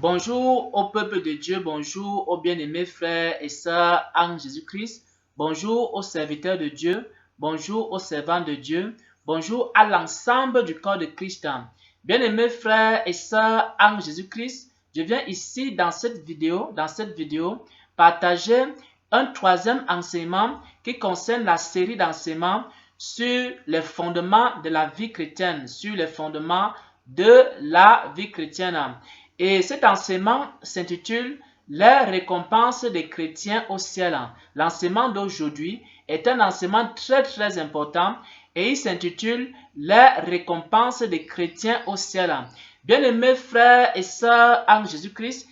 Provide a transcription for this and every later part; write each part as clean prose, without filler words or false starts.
Bonjour au peuple de Dieu, bonjour aux bien-aimés frères et sœurs en Jésus-Christ, bonjour aux serviteurs de Dieu, bonjour aux servants de Dieu, bonjour à l'ensemble du corps de Christ. Bien-aimés frères et sœurs en Jésus-Christ, je viens ici dans cette vidéo, partager un troisième enseignement qui concerne la série d'enseignements sur les fondements de la vie chrétienne, Et cet enseignement s'intitule Les récompenses des chrétiens au ciel. L'enseignement d'aujourd'hui est un enseignement très important et il s'intitule Les récompenses des chrétiens au ciel. Bien-aimés frères et sœurs en Jésus-Christ,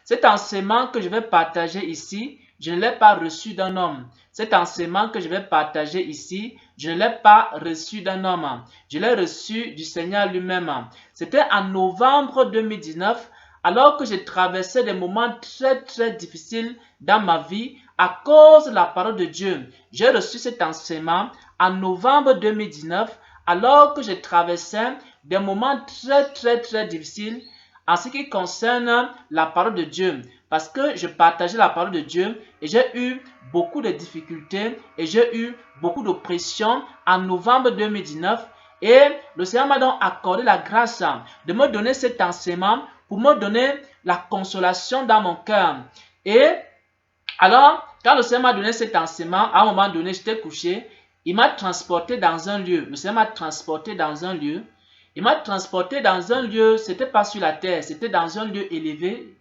cet enseignement que je vais partager ici, je ne l'ai pas reçu d'un homme. Cet enseignement que je vais partager ici, je ne l'ai pas reçu d'un homme. Je l'ai reçu du Seigneur lui-même. C'était en novembre 2019, alors que je traversais des moments très difficiles dans ma vie à cause de la parole de Dieu. J'ai reçu cet enseignement en novembre 2019, alors que je traversais des moments très difficiles en ce qui concerne la parole de Dieu. Parce que je partageais la parole de Dieu et j'ai eu beaucoup de difficultés et j'ai eu beaucoup d'oppression en novembre 2019. Et le Seigneur m'a donc accordé la grâce de me donner cet enseignement pour me donner la consolation dans mon cœur. Et alors, quand le Seigneur m'a donné cet enseignement, à un moment donné, j'étais couché, il m'a transporté dans un lieu. Le Seigneur m'a transporté dans un lieu. Il m'a transporté dans un lieu, c'était pas sur la terre, c'était dans un lieu élevé.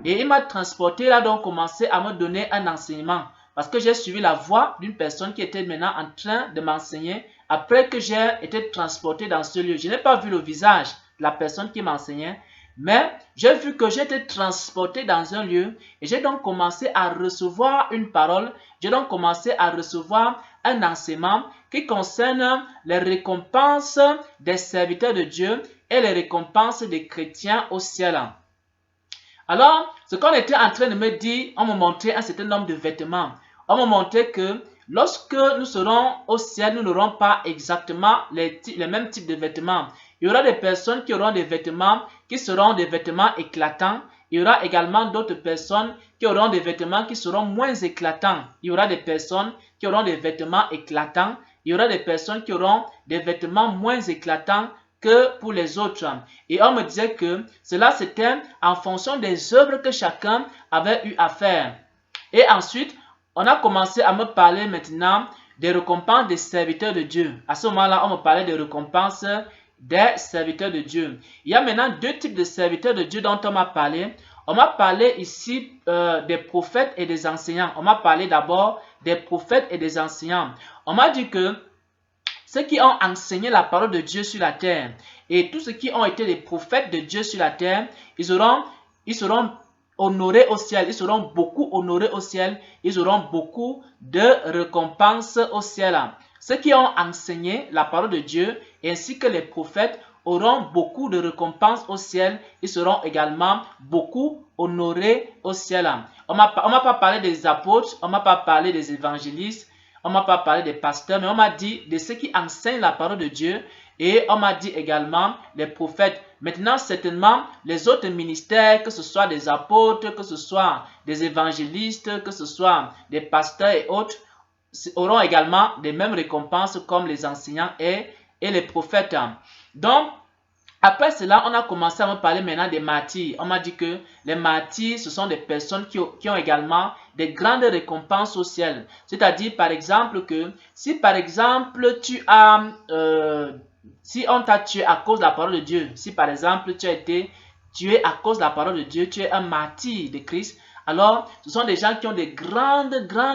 Et il m'a transporté, il a donc commencé à me donner un enseignement. Parce que j'ai suivi la voix d'une personne qui était maintenant en train de m'enseigner après que j'ai été transporté dans ce lieu. Je n'ai pas vu le visage de la personne qui m'enseignait, mais j'ai vu que j'ai été transporté dans un lieu et j'ai donc commencé à recevoir une parole, j'ai donc commencé à recevoir un enseignement qui concerne les récompenses des serviteurs de Dieu et les récompenses des chrétiens au ciel. Alors, ce qu'on était en train de me dire, on me montrait un certain nombre de vêtements. On me montrait que lorsque nous serons au ciel, nous n'aurons pas exactement les mêmes types de vêtements. Il y aura des personnes qui auront des vêtements qui seront des vêtements éclatants. Il y aura également d'autres personnes qui auront des vêtements qui seront moins éclatants. Il y aura des personnes qui auront des vêtements éclatants. Il y aura des personnes qui auront des vêtements moins éclatants que pour les autres. Et on me disait que cela c'était en fonction des œuvres que chacun avait eu à faire. Et ensuite, on a commencé à me parler maintenant des récompenses des serviteurs de Dieu. À ce moment-là, on me parlait des récompenses des serviteurs de Dieu. Il y a maintenant deux types de serviteurs de Dieu dont on m'a parlé. On m'a parlé ici des prophètes et des enseignants. On m'a parlé d'abord des prophètes et des enseignants. On m'a dit que ceux qui ont enseigné la parole de Dieu sur la terre et tous ceux qui ont été les prophètes de Dieu sur la terre, ils seront honorés au ciel, ils seront beaucoup honorés au ciel, ils auront beaucoup de récompenses au ciel. Ceux qui ont enseigné la parole de Dieu ainsi que les prophètes auront beaucoup de récompenses au ciel, ils seront également beaucoup honorés au ciel. On m'a pas parlé des apôtres, on m'a pas parlé des évangélistes, on m'a pas parlé des pasteurs, mais on m'a dit de ceux qui enseignent la parole de Dieu et on m'a dit également les prophètes. Maintenant, certainement, les autres ministères, que ce soit des apôtres, que ce soit des évangélistes, que ce soit des pasteurs et autres, auront également les mêmes récompenses comme les enseignants et les prophètes. Donc, après cela, on a commencé à me parler maintenant des martyrs. On m'a dit que les martyrs, ce sont des personnes qui ont également des grandes récompenses au ciel. C'est-à-dire, par exemple, que si par exemple si on t'a tué à cause de la parole de Dieu, si par exemple tu as été tué à cause de la parole de Dieu, tu es un martyr de Christ, alors ce sont des gens qui ont des grandes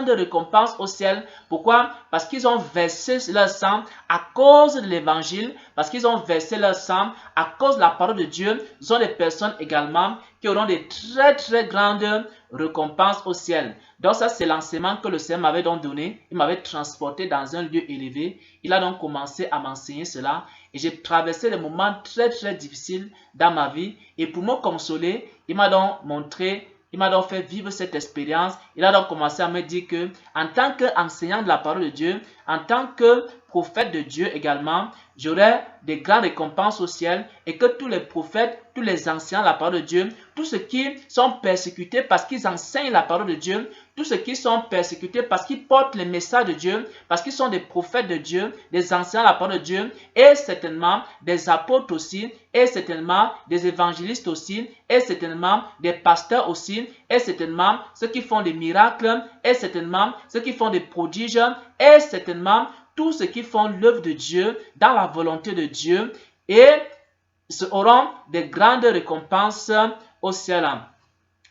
récompenses au ciel. Pourquoi? Parce qu'ils ont versé leur sang à cause de l'évangile, parce qu'ils ont versé leur sang à cause de la parole de Dieu. Ce sont des personnes également qui auront des très grandes récompenses au ciel. Donc ça, c'est l'enseignement que le Seigneur m'avait donc donné. Il m'avait transporté dans un lieu élevé. Il a donc commencé à m'enseigner cela. Et j'ai traversé des moments très difficiles dans ma vie. Et pour me consoler, il m'a donc montré, il m'a donc fait vivre cette expérience. Il a donc commencé à me dire que, en tant qu'enseignant de la parole de Dieu, en tant que prophètes de Dieu également, j'aurai des grandes récompenses au ciel et que tous les prophètes, tous les anciens, la parole de Dieu, tous ceux qui sont persécutés parce qu'ils enseignent la parole de Dieu, tous ceux qui sont persécutés parce qu'ils portent les messages de Dieu, parce qu'ils sont des prophètes de Dieu, des anciens, la parole de Dieu, et certainement des apôtres aussi, et certainement des évangélistes aussi, et certainement des pasteurs aussi, et certainement ceux qui font des miracles, et certainement ceux qui font des prodiges, et certainement tous ceux qui font l'œuvre de Dieu dans la volonté de Dieu, et auront des grandes récompenses au ciel.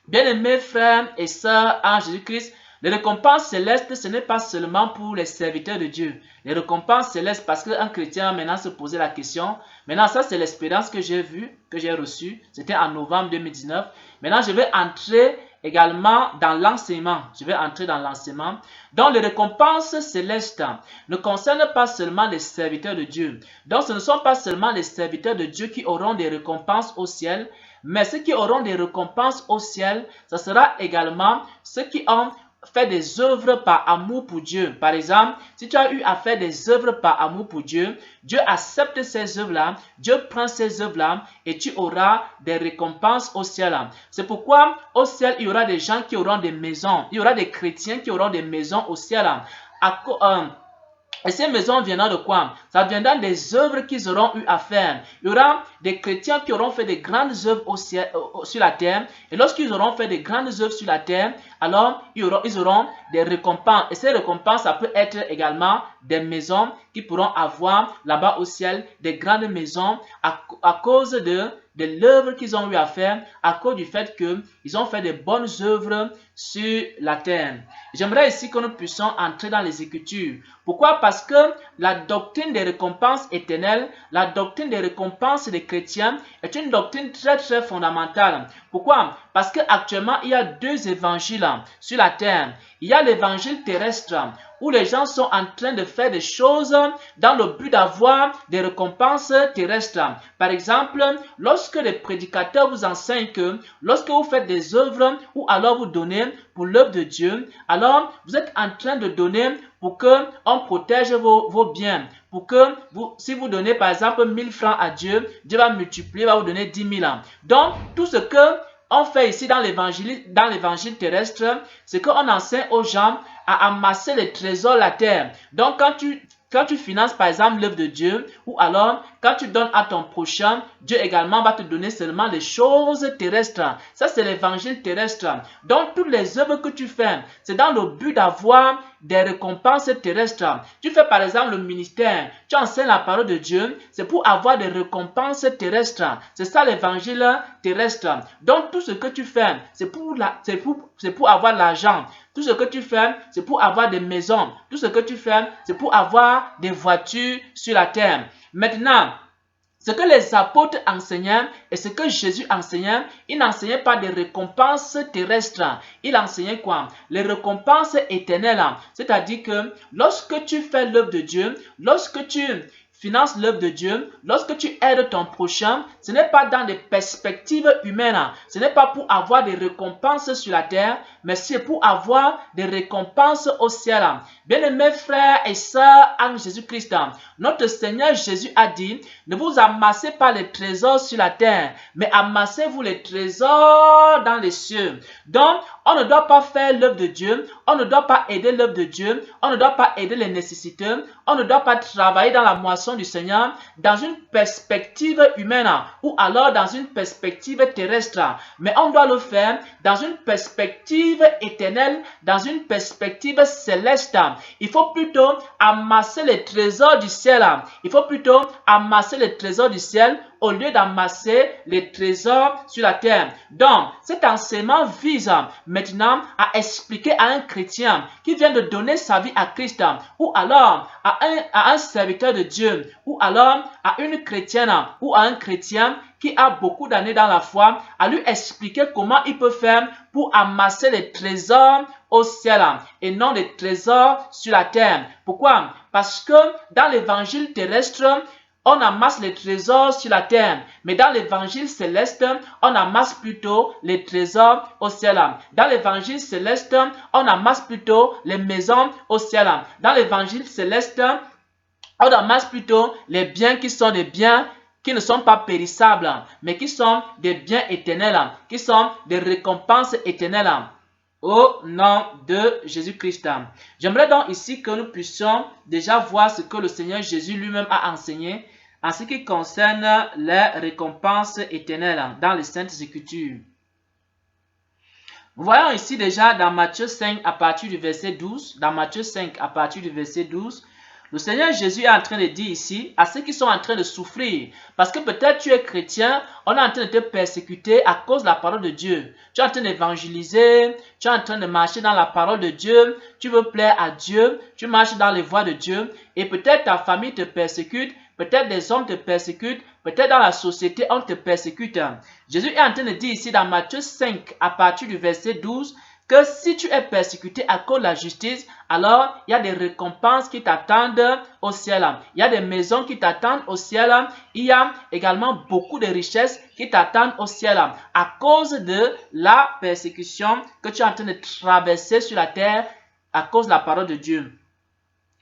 Bien-aimés frères et sœurs en Jésus-Christ, les récompenses célestes, ce n'est pas seulement pour les serviteurs de Dieu. Les récompenses célestes, parce qu'un chrétien maintenant se posait la question. Maintenant, ça c'est l'expérience que j'ai vue, que j'ai reçue. C'était en novembre 2019. Maintenant, je vais entrer également dans l'enseignement. Je vais entrer dans l'enseignement. Donc, les récompenses célestes ne concernent pas seulement les serviteurs de Dieu. Donc, ce ne sont pas seulement les serviteurs de Dieu qui auront des récompenses au ciel, mais ceux qui auront des récompenses au ciel, ce sera également ceux qui ont fait des œuvres par amour pour Dieu. Par exemple, si tu as eu à faire des œuvres par amour pour Dieu, Dieu accepte ces œuvres-là, Dieu prend ces œuvres-là et tu auras des récompenses au ciel. C'est pourquoi au ciel, il y aura des gens qui auront des maisons. Il y aura des chrétiens qui auront des maisons au ciel. Et ces maisons viendront de quoi? Ça viendra des œuvres qu'ils auront eu à faire. Il y aura des chrétiens qui auront fait des grandes œuvres sur la terre. Et lorsqu'ils auront fait des grandes œuvres sur la terre, alors ils auront des récompenses. Et ces récompenses, ça peut être également des maisons qu'ils pourront avoir là-bas au ciel, des grandes maisons à cause de l'œuvre qu'ils ont eu à faire, à cause du fait qu'ils ont fait des bonnes œuvres sur la terre. J'aimerais ici que nous puissions entrer dans les Écritures. Pourquoi? Parce que la doctrine des récompenses éternelles, la doctrine des récompenses des chrétiens est une doctrine très très fondamentale. Pourquoi? Parce qu'actuellement, il y a deux évangiles sur la terre. Il y a l'évangile terrestre où les gens sont en train de faire des choses dans le but d'avoir des récompenses terrestres. Par exemple, lorsque les prédicateurs vous enseignent que lorsque vous faites des œuvres ou alors vous donnez pour l'œuvre de Dieu, alors vous êtes en train de donner pour qu'on protège vos biens. Pour que si vous donnez par exemple 1000 francs à Dieu, Dieu va multiplier, va vous donner 10 000. Donc, tout ce que on fait ici dans l'évangile terrestre, c'est qu'on enseigne aux gens à amasser les trésors de la terre. Donc, quand tu finances par exemple l'œuvre de Dieu, ou alors quand tu donnes à ton prochain, Dieu également va te donner seulement les choses terrestres. Ça, c'est l'évangile terrestre. Donc, toutes les œuvres que tu fais, c'est dans le but d'avoir des récompenses terrestres. Tu fais par exemple le ministère, tu enseignes la parole de Dieu, c'est pour avoir des récompenses terrestres. C'est ça l'évangile terrestre. Donc, tout ce que tu fais, c'est pour avoir l'argent. Tout ce que tu fais, c'est pour avoir des maisons. Tout ce que tu fais, c'est pour avoir des voitures sur la terre. Maintenant, ce que les apôtres enseignaient et ce que Jésus enseignait, il n'enseignait pas des récompenses terrestres. Il enseignait quoi? Les récompenses éternelles. C'est-à-dire que lorsque tu fais l'œuvre de Dieu, lorsque tu finances l'œuvre de Dieu, lorsque tu aides ton prochain, ce n'est pas dans des perspectives humaines. Ce n'est pas pour avoir des récompenses sur la terre, mais c'est pour avoir des récompenses au ciel. Bien-aimés frères et sœurs en Jésus-Christ, notre Seigneur Jésus a dit, ne vous amassez pas les trésors sur la terre, mais amassez-vous les trésors dans les cieux. Donc, on ne doit pas faire l'œuvre de Dieu, on ne doit pas aider l'œuvre de Dieu, on ne doit pas aider les nécessiteux, on ne doit pas travailler dans la moisson du Seigneur dans une perspective humaine ou alors dans une perspective terrestre. Mais on doit le faire dans une perspective éternelle, dans une perspective céleste. Il faut plutôt amasser les trésors du ciel. Il faut plutôt amasser les trésors du ciel au lieu d'amasser les trésors sur la terre. Donc, cet enseignement vise maintenant à expliquer à un chrétien qui vient de donner sa vie à Christ, ou alors à un serviteur de Dieu, ou alors à une chrétienne, ou à un chrétien qui a beaucoup d'années dans la foi, à lui expliquer comment il peut faire pour amasser les trésors au ciel et non les trésors sur la terre. Pourquoi? Parce que dans l'évangile terrestre, on amasse les trésors sur la terre, mais dans l'évangile céleste, on amasse plutôt les trésors au ciel. Dans l'évangile céleste, on amasse plutôt les maisons au ciel. Dans l'évangile céleste, On amasse plutôt les biens qui sont des biens qui ne sont pas périssables, mais qui sont des biens éternels, qui sont des récompenses éternelles. Au nom de Jésus-Christ. J'aimerais donc ici que nous puissions déjà voir ce que le Seigneur Jésus lui-même a enseigné en ce qui concerne les récompenses éternelles dans les Saintes Écritures. Nous voyons ici déjà dans Matthieu 5 à partir du verset 12, dans Matthieu 5 à partir du verset 12, le Seigneur Jésus est en train de dire ici à ceux qui sont en train de souffrir, parce que peut-être tu es chrétien, on est en train de te persécuter à cause de la parole de Dieu. Tu es en train d'évangéliser, tu es en train de marcher dans la parole de Dieu, tu veux plaire à Dieu, tu marches dans les voies de Dieu, et peut-être ta famille te persécute, peut-être des hommes te persécutent, peut-être dans la société on te persécute. Jésus est en train de dire ici dans Matthieu 5 à partir du verset 12, que si tu es persécuté à cause de la justice, alors il y a des récompenses qui t'attendent au ciel. Il y a des maisons qui t'attendent au ciel. Il y a également beaucoup de richesses qui t'attendent au ciel à cause de la persécution que tu es en train de traverser sur la terre à cause de la parole de Dieu.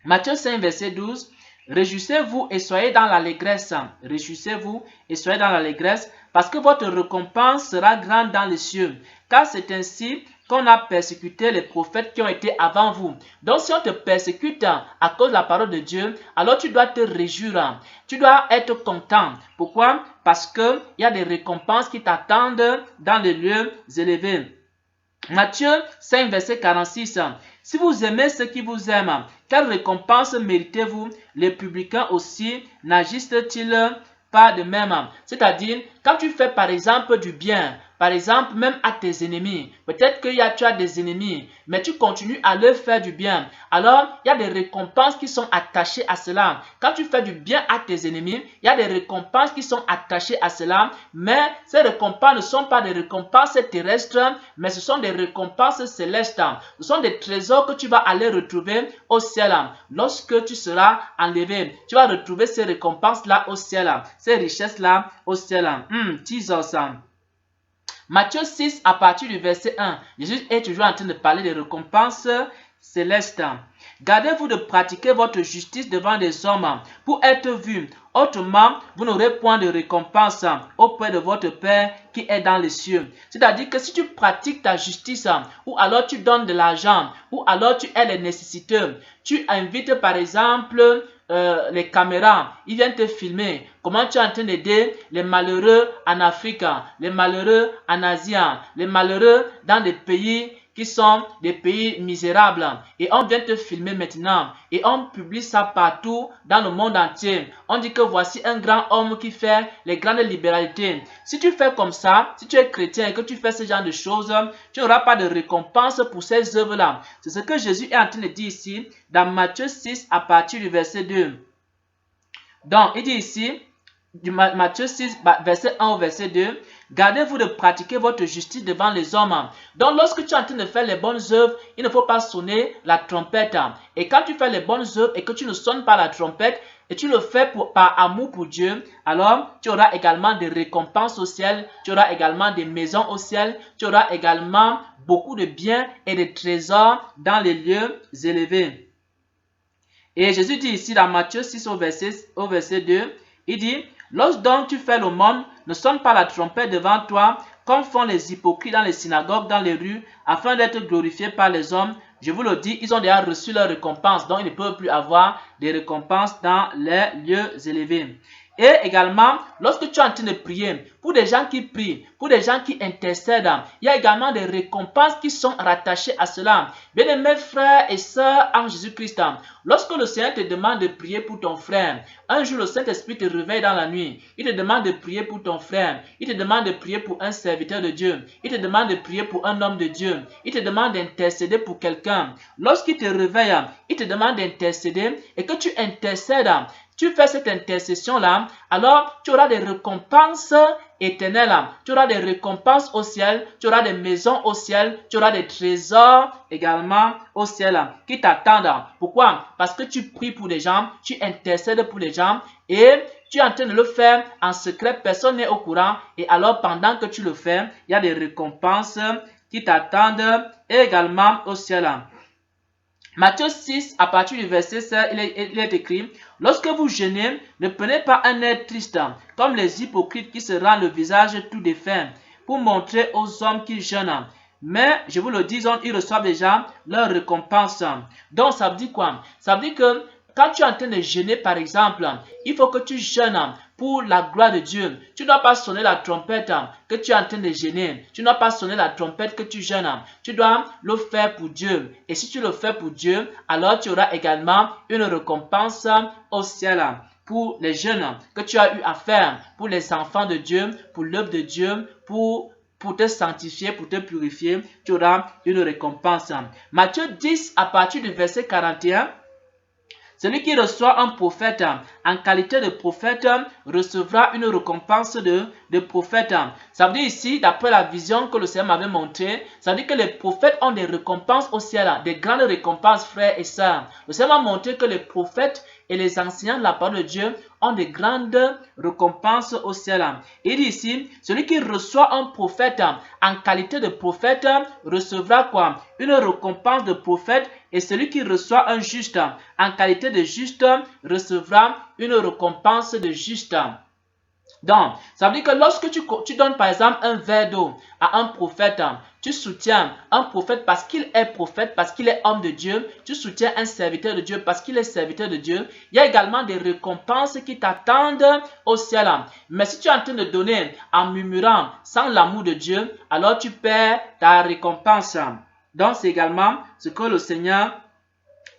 Matthieu 5, verset 12. Réjouissez-vous et soyez dans l'allégresse. Réjouissez-vous et soyez dans l'allégresse, parce que votre récompense sera grande dans les cieux. Car c'est ainsi qu'on a persécuté les prophètes qui ont été avant vous. Donc si on te persécute à cause de la parole de Dieu, alors tu dois te réjouir. Tu dois être content. Pourquoi? Parce qu'il y a des récompenses qui t'attendent dans les lieux élevés. Matthieu 5, verset 46. Si vous aimez ceux qui vous aiment, quelle récompense méritez-vous? Les publicains aussi n'agissent-ils pas de même? C'est-à-dire, quand tu fais par exemple du bien, par exemple même à tes ennemis, peut-être que tu as des ennemis, mais tu continues à leur faire du bien. Alors, il y a des récompenses qui sont attachées à cela. Quand tu fais du bien à tes ennemis, il y a des récompenses qui sont attachées à cela, mais ces récompenses ne sont pas des récompenses terrestres, mais ce sont des récompenses célestes. Ce sont des trésors que tu vas aller retrouver au ciel. Lorsque tu seras enlevé, tu vas retrouver ces récompenses-là au ciel, ces richesses-là au ciel. Jesus. Matthieu 6, à partir du verset 1, Jésus est toujours en train de parler des récompenses célestes. Gardez-vous de pratiquer votre justice devant les hommes pour être vus. Autrement, vous n'aurez point de récompense auprès de votre Père qui est dans les cieux. C'est-à-dire que si tu pratiques ta justice, ou alors tu donnes de l'argent, ou alors tu aides les nécessiteux, tu invites par exemple les caméras, ils viennent te filmer. Comment tu es en train d'aider les malheureux en Afrique, les malheureux en Asie, les malheureux dans des pays qui sont des pays misérables. Et on vient te filmer maintenant. Et on publie ça partout dans le monde entier. On dit que voici un grand homme qui fait les grandes libéralités. Si tu fais comme ça, si tu es chrétien et que tu fais ce genre de choses, tu n'auras pas de récompense pour ces œuvres-là. C'est ce que Jésus est en train de dire ici dans Matthieu 6 à partir du verset 2. Donc, il dit ici, Matthieu 6, verset 1 au verset 2, gardez-vous de pratiquer votre justice devant les hommes. Donc, lorsque tu es en train de faire les bonnes œuvres, il ne faut pas sonner la trompette. Et quand tu fais les bonnes œuvres et que tu ne sonnes pas la trompette, et tu le fais par amour pour Dieu, alors tu auras également des récompenses au ciel, tu auras également des maisons au ciel, tu auras également beaucoup de biens et de trésors dans les lieux élevés. Et Jésus dit ici dans Matthieu 6 au verset 2, il dit, lorsque donc tu fais l'aumône, ne sonne pas la trompette devant toi, comme font les hypocrites dans les synagogues, dans les rues, afin d'être glorifiés par les hommes. Je vous le dis, ils ont déjà reçu leur récompense, donc ils ne peuvent plus avoir des récompenses dans les lieux élevés. Et également, lorsque tu es en train de prier, pour des gens qui prient, pour des gens qui intercèdent, il y a également des récompenses qui sont rattachées à cela. Bien-aimés frères et sœurs en Jésus-Christ, lorsque le Seigneur te demande de prier pour ton frère, un jour le Saint-Esprit te réveille dans la nuit, il te demande de prier pour ton frère, il te demande de prier pour un serviteur de Dieu, il te demande de prier pour un homme de Dieu, il te demande d'intercéder pour quelqu'un. Lorsqu'il te réveille, il te demande d'intercéder et que tu intercèdes, tu fais cette intercession-là, alors tu auras des récompenses éternelles. Tu auras des récompenses au ciel, tu auras des maisons au ciel, tu auras des trésors également au ciel qui t'attendent. Pourquoi? Parce que tu pries pour les gens, tu intercèdes pour les gens et tu es en train de le faire en secret, personne n'est au courant. Et alors pendant que tu le fais, il y a des récompenses qui t'attendent également au ciel. Matthieu 6, à partir du verset 16, il est écrit: lorsque vous jeûnez, ne prenez pas un air triste, comme les hypocrites qui se rendent le visage tout défait, pour montrer aux hommes qu'ils jeûnent. Mais, je vous le dis, ils reçoivent déjà leur récompense. Donc, ça veut dire quoi? Ça veut dire que quand tu es en train de jeûner, par exemple, il faut que tu jeûnes pour la gloire de Dieu. Tu ne dois pas sonner la trompette que tu es en train de jeûner. Tu ne dois pas sonner la trompette que tu jeûnes. Tu dois le faire pour Dieu. Et si tu le fais pour Dieu, alors tu auras également une récompense au ciel pour les jeûnes que tu as eu à faire, pour les enfants de Dieu, pour l'œuvre de Dieu, pour te sanctifier, pour te purifier. Tu auras une récompense. Matthieu 10, à partir du verset 41. Celui qui reçoit un prophète en qualité de prophète recevra une récompense de prophète. Ça veut dire ici, d'après la vision que le Seigneur m'avait montrée, ça veut dire que les prophètes ont des récompenses au ciel, des grandes récompenses, frères et sœurs. Le Seigneur m'a montré que les prophètes et les enseignants de la parole de Dieu ont de grandes récompenses au ciel. Il dit ici, celui qui reçoit un prophète en qualité de prophète recevra quoi? Une récompense de prophète, et celui qui reçoit un juste en qualité de juste recevra une récompense de juste. Donc, ça veut dire que lorsque tu donnes par exemple un verre d'eau à un prophète, tu soutiens un prophète parce qu'il est prophète, parce qu'il est homme de Dieu, tu soutiens un serviteur de Dieu parce qu'il est serviteur de Dieu. Il y a également des récompenses qui t'attendent au ciel. Mais si tu es en train de donner en murmurant sans l'amour de Dieu, alors tu perds ta récompense. Donc, c'est également ce que le Seigneur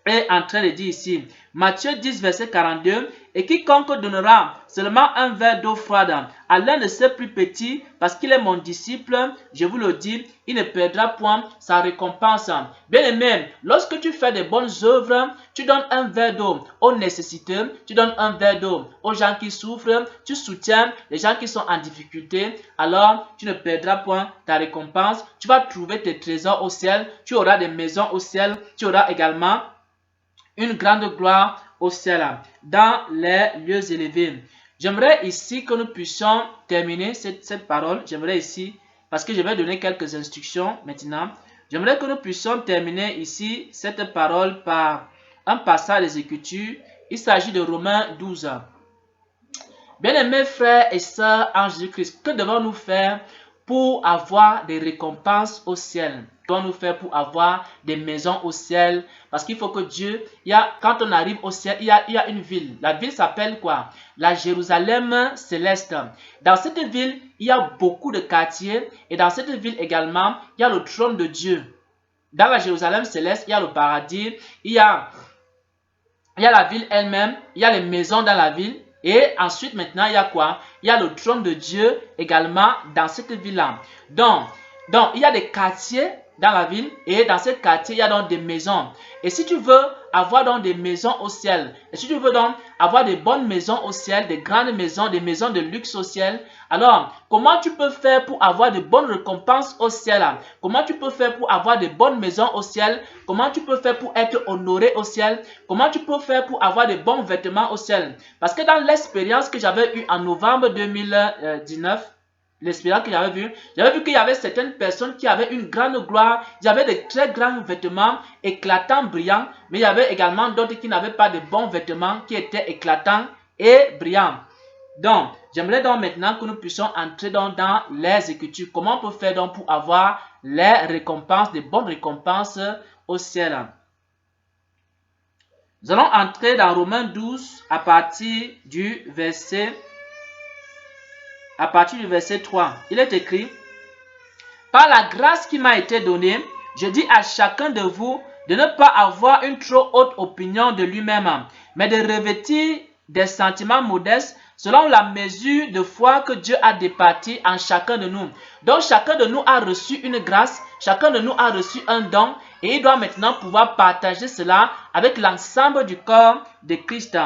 est en train de dire ici. Matthieu 10, verset 42. Et quiconque donnera seulement un verre d'eau froide à l'un de ses plus petits, parce qu'il est mon disciple, je vous le dis, il ne perdra point sa récompense. Bien-aimé, lorsque tu fais des bonnes œuvres, tu donnes un verre d'eau aux nécessiteux, tu donnes un verre d'eau aux gens qui souffrent, tu soutiens les gens qui sont en difficulté, alors tu ne perdras point ta récompense. Tu vas trouver tes trésors au ciel, tu auras des maisons au ciel, tu auras également une grande gloire au ciel, dans les lieux élevés. J'aimerais ici que nous puissions terminer cette parole. J'aimerais ici, parce que je vais donner quelques instructions maintenant, j'aimerais que nous puissions terminer ici cette parole par un passage des Écritures. Il s'agit de Romains 12. Bien-aimés frères et sœurs en Jésus-Christ, que devons-nous faire pour avoir des récompenses au ciel? Que devons-nous faire pour avoir des maisons au ciel? Parce qu'il faut que Dieu, quand on arrive au ciel, il y a une ville. La ville s'appelle quoi? La Jérusalem céleste. Dans cette ville, il y a beaucoup de quartiers. Et dans cette ville également, il y a le trône de Dieu. Dans la Jérusalem céleste, il y a le paradis. Il y a la ville elle-même. Il y a les maisons dans la ville. Et ensuite, maintenant, il y a quoi? Il y a le trône de Dieu également dans cette ville-là. Donc, il y a des quartiers dans la ville et dans ces quartiers, il y a donc des maisons. Et si tu veux avoir donc des maisons au ciel, et si tu veux donc avoir des bonnes maisons au ciel, des grandes maisons, des maisons de luxe au ciel, alors comment tu peux faire pour avoir de bonnes récompenses au ciel? Comment tu peux faire pour avoir de bonnes maisons au ciel? Comment tu peux faire pour être honoré au ciel? Comment tu peux faire pour avoir de bons vêtements au ciel? Parce que dans l'expérience que j'avais eue en novembre 2019, l'expérience que j'avais vu qu'il y avait certaines personnes qui avaient une grande gloire, il y avait de très grands vêtements éclatants, brillants, mais il y avait également d'autres qui n'avaient pas de bons vêtements qui étaient éclatants et brillants. Donc, j'aimerais donc maintenant que nous puissions entrer dans les Écritures. Comment on peut faire donc pour avoir les récompenses, des bonnes récompenses au ciel? Nous allons entrer dans Romains 12 à partir du verset 3, il est écrit: par la grâce qui m'a été donnée, je dis à chacun de vous de ne pas avoir une trop haute opinion de lui-même, mais de revêtir des sentiments modestes selon la mesure de foi que Dieu a départie en chacun de nous. Donc chacun de nous a reçu une grâce, chacun de nous a reçu un don, et il doit maintenant pouvoir partager cela avec l'ensemble du corps de Christ.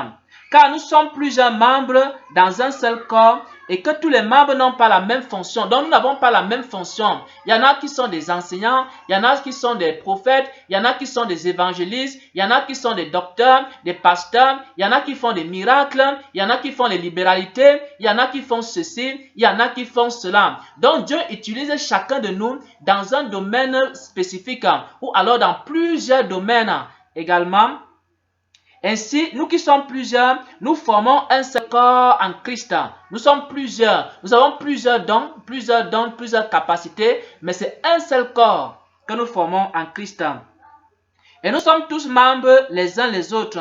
Car nous sommes plusieurs membres dans un seul corps et que tous les membres n'ont pas la même fonction. Donc nous n'avons pas la même fonction. Il y en a qui sont des enseignants, il y en a qui sont des prophètes, il y en a qui sont des évangélistes, il y en a qui sont des docteurs, des pasteurs, il y en a qui font des miracles, il y en a qui font les libéralités, il y en a qui font ceci, il y en a qui font cela. Donc Dieu utilise chacun de nous dans un domaine spécifique ou alors dans plusieurs domaines. également. Ainsi, nous qui sommes plusieurs, nous formons un seul corps en Christ. Nous sommes plusieurs. Nous avons plusieurs dons, plusieurs capacités, mais c'est un seul corps que nous formons en Christ. Et nous sommes tous membres les uns les autres.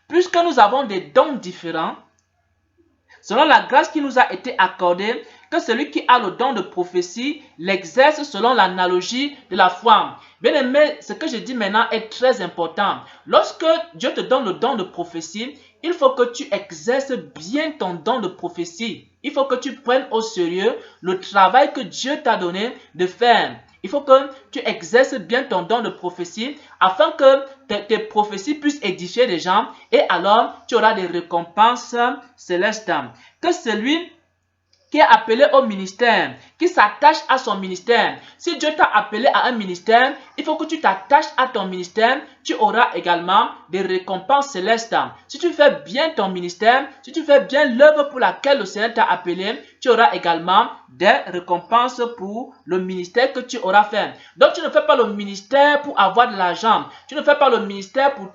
Puisque nous avons des dons différents, selon la grâce qui nous a été accordée, que celui qui a le don de prophétie l'exerce selon l'analogie de la foi. Bien aimé, ce que je dis maintenant est très important. Lorsque Dieu te donne le don de prophétie, il faut que tu exerces bien ton don de prophétie. Il faut que tu prennes au sérieux le travail que Dieu t'a donné de faire. Il faut que tu exerces bien ton don de prophétie afin que tes prophéties puissent édifier les gens et alors tu auras des récompenses célestes. Que celui qui est appelé au ministère, qui s'attache à son ministère. Si Dieu t'a appelé à un ministère, il faut que tu t'attaches à ton ministère. Tu auras également des récompenses célestes. Si tu fais bien ton ministère, si tu fais bien l'œuvre pour laquelle le Seigneur t'a appelé, tu auras également des récompenses pour le ministère que tu auras fait. Donc tu ne fais pas le ministère pour avoir de l'argent. Tu ne fais pas le ministère pour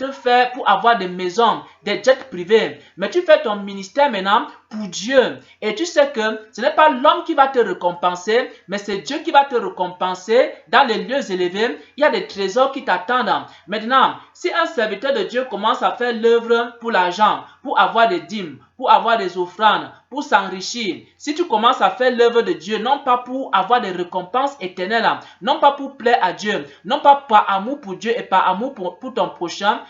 avoir des maisons, des jets privés. Mais tu fais ton ministère maintenant pour Dieu. Et tu sais que ce n'est pas l'homme qui va te récompenser, mais c'est Dieu qui va te récompenser dans les lieux élevés. Il y a des trésors qui t'attendent. Maintenant, si un serviteur de Dieu commence à faire l'œuvre pour l'argent, pour avoir des dîmes, pour avoir des offrandes, pour s'enrichir, si tu commences à faire l'œuvre de Dieu, non pas pour avoir des récompenses éternelles, non pas pour plaire à Dieu, non pas par amour pour Dieu et par amour pour ton prochain,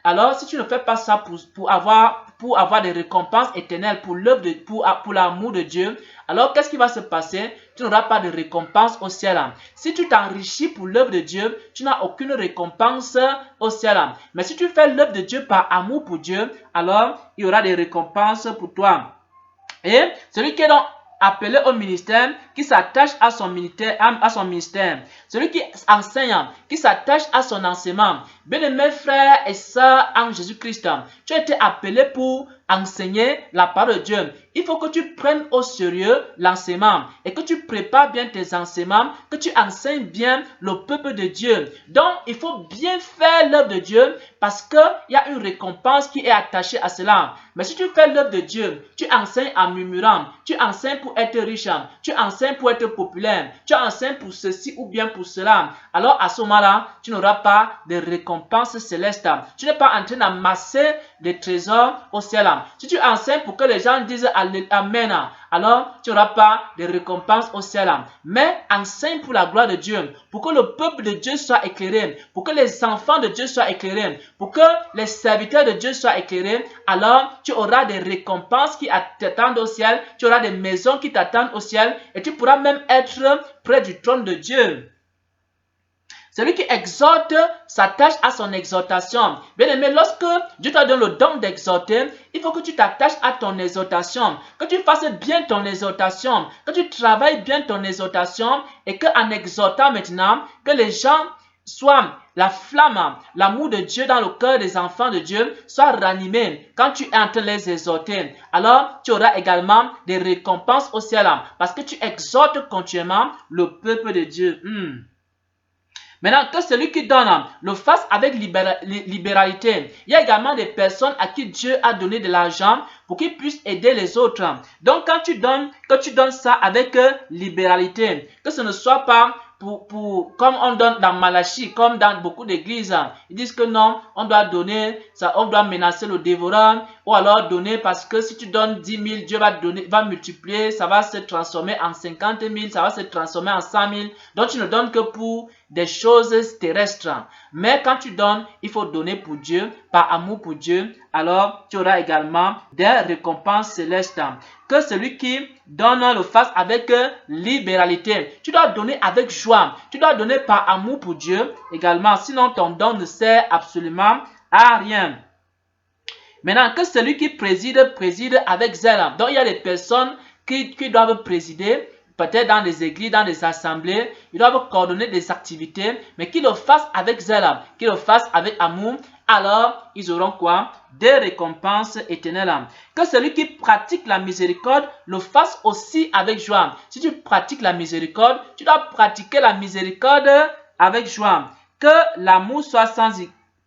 alors si tu ne fais pas ça pour avoir des récompenses éternelles pour l'amour de Dieu, alors qu'est-ce qui va se passer? Tu n'auras pas de récompense au ciel. Si tu t'enrichis pour l'œuvre de Dieu, tu n'as aucune récompense au ciel. Mais si tu fais l'œuvre de Dieu par amour pour Dieu, alors il y aura des récompenses pour toi. Et celui qui est donc appelé au ministère, qui s'attache à son ministère, celui qui enseigne, qui s'attache à son enseignement. Bien-aimés frères et sœurs en Jésus-Christ, tu as été appelé pour enseigner la parole de Dieu. Il faut que tu prennes au sérieux l'enseignement et que tu prépares bien tes enseignements, que tu enseignes bien le peuple de Dieu. Donc, il faut bien faire l'œuvre de Dieu parce qu'il y a une récompense qui est attachée à cela. Mais si tu fais l'œuvre de Dieu, tu enseignes en murmurant, tu enseignes pour être riche, tu enseignes pour être populaire, tu enseignes pour ceci ou bien pour cela, alors à ce moment-là, tu n'auras pas de récompense céleste. Tu n'es pas en train d'amasser des trésors au ciel. Si tu enseignes pour que les gens disent Amen, alors tu n'auras pas de récompense au ciel. Mais enseigne pour la gloire de Dieu, pour que le peuple de Dieu soit éclairé, pour que les enfants de Dieu soient éclairés, pour que les serviteurs de Dieu soient éclairés, alors tu auras des récompenses qui t'attendent au ciel, tu auras des maisons qui t'attendent au ciel et tu pourras même être près du trône de Dieu. Celui qui exhorte s'attache à son exhortation. Bien aimé, lorsque Dieu t'a donné le don d'exhorter, il faut que tu t'attaches à ton exhortation, que tu fasses bien ton exhortation, que tu travailles bien ton exhortation et qu'en exhortant maintenant, que les gens soient la flamme, l'amour de Dieu dans le cœur des enfants de Dieu soit ranimé quand tu es en train de les exhorter. Alors, tu auras également des récompenses au ciel parce que tu exhortes continuellement le peuple de Dieu. Maintenant, que celui qui donne le fasse avec libéralité. Il y a également des personnes à qui Dieu a donné de l'argent pour qu'ils puissent aider les autres. Donc, quand tu donnes, que tu donnes ça avec libéralité. Que ce ne soit pas comme on donne dans Malachie, comme dans beaucoup d'églises. Ils disent que non, on doit donner, ça, on doit menacer le dévoreur, ou alors donner parce que si tu donnes 10 000, Dieu va multiplier, ça va se transformer en 50 000, ça va se transformer en 100 000. Donc tu ne donnes que pour des choses terrestres. Mais quand tu donnes, il faut donner pour Dieu, par amour pour Dieu, alors tu auras également des récompenses célestes. Que celui qui donne le fasse avec libéralité. Tu dois donner avec joie. Tu dois donner par amour pour Dieu également. Sinon, ton don ne sert absolument à rien. Maintenant, que celui qui préside avec zèle. Donc, il y a des personnes qui doivent présider, peut-être dans des églises, dans des assemblées. Ils doivent coordonner des activités, mais qu'ils le fassent avec zèle, qu'ils le fassent avec amour. Alors, ils auront quoi? Des récompenses éternelles. Que celui qui pratique la miséricorde le fasse aussi avec joie. Si tu pratiques la miséricorde, tu dois pratiquer la miséricorde avec joie. Que l'amour soit sans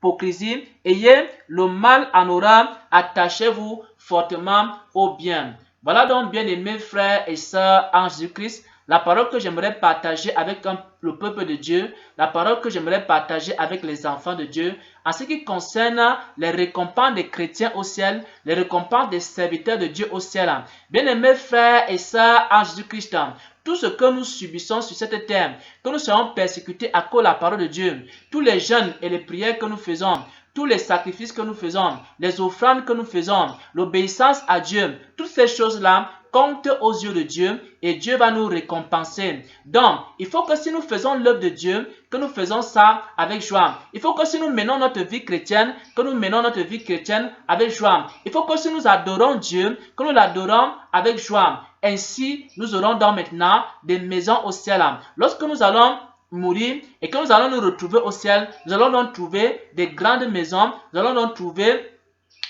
l'hypocrisie, ayez le mal en horreur, attachez-vous fortement au bien. Voilà donc, bien-aimés frères et sœurs en Jésus-Christ, la parole que j'aimerais partager avec le peuple de Dieu, la parole que j'aimerais partager avec les enfants de Dieu, en ce qui concerne les récompenses des chrétiens au ciel, les récompenses des serviteurs de Dieu au ciel. Bien-aimés frères et sœurs en Jésus-Christ, tout ce que nous subissons sur cette terre, que nous serons persécutés à cause de la parole de Dieu, tous les jeûnes et les prières que nous faisons, tous les sacrifices que nous faisons, les offrandes que nous faisons, l'obéissance à Dieu, toutes ces choses-là comptent aux yeux de Dieu et Dieu va nous récompenser. Donc, il faut que si nous faisons l'œuvre de Dieu, que nous faisons ça avec joie. Il faut que si nous menons notre vie chrétienne, que nous menons notre vie chrétienne avec joie. Il faut que si nous adorons Dieu, que nous l'adorons avec joie. Ainsi, nous aurons donc maintenant des maisons au ciel. Lorsque nous allons mourir et que nous allons nous retrouver au ciel, nous allons donc trouver des grandes maisons, nous allons donc trouver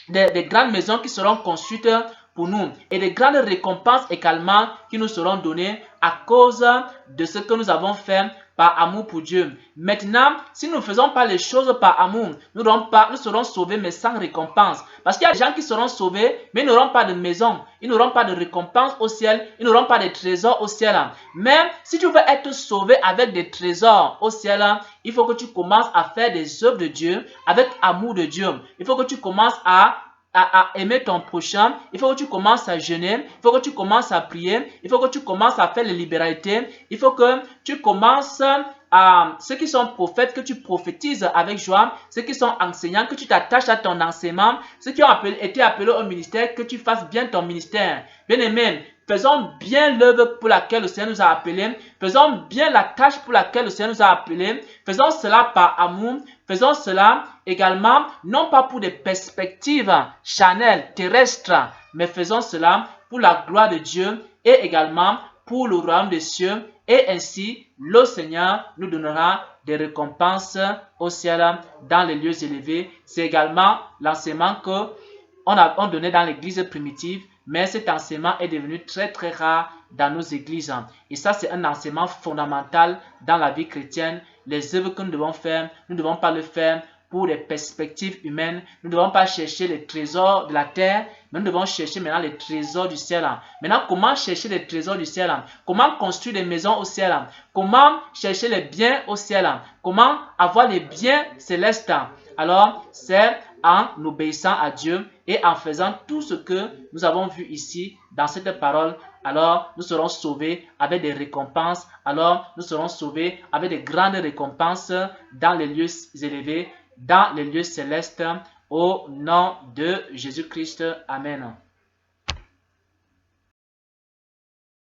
des grandes maisons qui seront construites pour nous et des grandes récompenses également qui nous seront données à cause de ce que nous avons fait par amour pour Dieu. Maintenant, si nous ne faisons pas les choses par amour, nous serons sauvés mais sans récompense. Parce qu'il y a des gens qui seront sauvés mais ils n'auront pas de maison, ils n'auront pas de récompense au ciel, ils n'auront pas de trésors au ciel. Mais si tu veux être sauvé avec des trésors au ciel, il faut que tu commences à faire des œuvres de Dieu avec amour de Dieu. Il faut que tu commences à aimer ton prochain, il faut que tu commences à jeûner, il faut que tu commences à prier, il faut que tu commences à faire les libéralités, il faut que tu commences à ceux qui sont prophètes, que tu prophétises avec joie, ceux qui sont enseignants, que tu t'attaches à ton enseignement, ceux qui ont été appelés au ministère, que tu fasses bien ton ministère. Bien aimé, faisons bien l'œuvre pour laquelle le Seigneur nous a appelés, faisons bien la tâche pour laquelle le Seigneur nous a appelés, faisons cela par amour, faisons cela également, non pas pour des perspectives charnelles, terrestres, mais faisons cela pour la gloire de Dieu et également pour le royaume des cieux. Et ainsi, le Seigneur nous donnera des récompenses au ciel dans les lieux élevés. C'est également l'enseignement qu'on donnait dans l'église primitive, mais cet enseignement est devenu très très rare dans nos églises. Et ça, c'est un enseignement fondamental dans la vie chrétienne. Les œuvres que nous devons faire, nous ne devons pas le faire pour les perspectives humaines. Nous ne devons pas chercher les trésors de la terre, mais nous devons chercher maintenant les trésors du ciel. Maintenant, comment chercher les trésors du ciel? Comment construire des maisons au ciel? Comment chercher les biens au ciel? Comment avoir les biens célestes? Alors, c'est en obéissant à Dieu et en faisant tout ce que nous avons vu ici dans cette parole. Alors, nous serons sauvés avec des récompenses. Alors, nous serons sauvés avec des grandes récompenses dans les lieux élevés, dans les lieux célestes, au nom de Jésus-Christ. Amen.